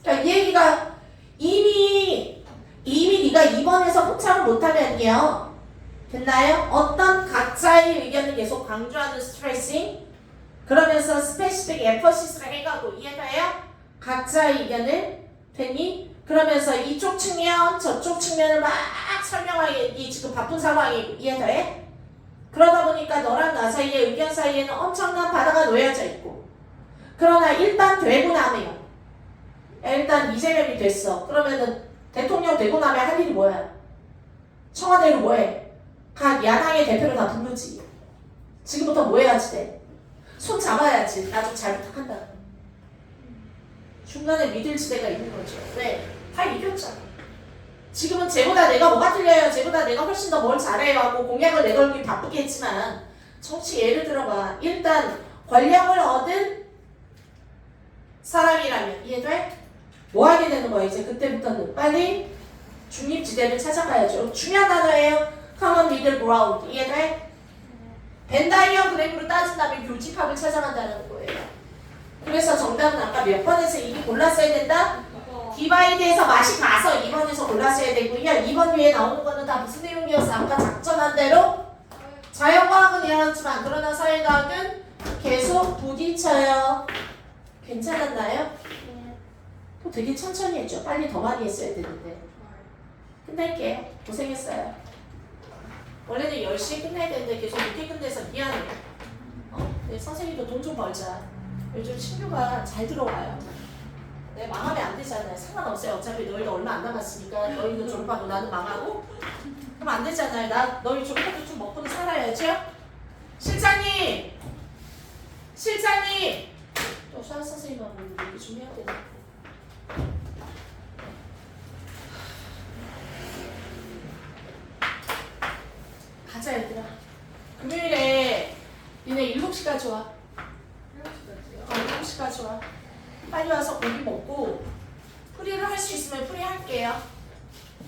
그러니까 이 얘기가 이미 네가 2번에서 포착을 못하면요. 됐나요? 어떤 각자의 의견을 계속 강조하는 스트레싱 그러면서 스페시픽 에퍼시스를 해가고 이해가요? 각자의 의견을 됐니? 그러면서 이쪽 측면 저쪽 측면을 막 설명하기 지금 바쁜 상황이 이해돼? 그러다 보니까 너랑 나 사이의 의견 사이에는 엄청난 바다가 놓여져 있고 그러나 일단 되고 나면 일단 이재명이 됐어. 그러면은 대통령 되고 나면 할 일이 뭐야? 청와대로 뭐해? 각 야당의 대표를 다 부르지. 지금부터 뭐 해야지 돼? 손 잡아야지. 나 좀 잘 부탁한다. 중간에 믿을 지대가 있는 거죠. 왜? 다 이겼잖아. 지금은 쟤보다 내가 뭐가 틀려요? 쟤보다 내가 훨씬 더 뭘 잘해요 하고 공약을 내걸기 바쁘겠지만 정치 예를 들어봐. 일단 권력을 얻은 사람이라면 이해돼? 뭐 하게 되는 거야? 이제 그때부터는 빨리 중립지대를 찾아가야죠. 중요한 단어예요. common middle ground. 이해돼? 벤다이어그램으로 따진다면 교집합을 찾아간다는 거예요. 그래서 정답은 아까 몇 번에서 이미 골랐어야 된다? 디바이드에서 맛이 가서 2번에서 골랐어야 되고요. 2번 위에 나오는 거는 다 무슨 내용이었어? 아까 작전한 대로 자연과학은 이해하지만 그러나 사회과학은 계속 부딪혀요. 괜찮았나요? 또 되게 천천히 했죠. 빨리 더 많이 했어야 되는데. 끝낼게요. 고생했어요. 원래는 10시에 끝내야 되는데 계속 늦게 끝내서 미안해요. 네, 선생님도 돈 좀 벌자. 요즘 신규가 잘 들어와요. 네, 망하면 안 되잖아요. 상관없어요. 어차피 너희도 얼마 안 남았으니까 너희도 졸업하고 나는 망하고 그럼 안 되잖아요. 너희 졸업해도 좀 먹고는 살아야죠. 실장님! 실장님! 또 수학 선생님하고 얘기 좀 해야 되나? 가자 얘들아. 금요일에 니네 7시까지 와. 7시까지 와. 빨리 와서 고기 먹고 프리를 할 수 있으면 프리 할게요.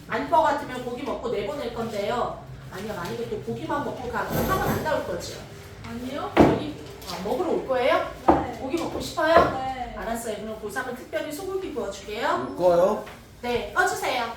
아닐 것 같으면 고기 먹고 내보낼 건데요. 아니요, 만약에 또 고기만 먹고 가면 하면 안 나올 거죠? 아니요? 고기 먹으러 올 거예요? 네. 고기 먹고 싶어요? 네. 알았어요. 그럼 보상은 특별히 소고기 구워줄게요. 꺼요? 네, 꺼주세요.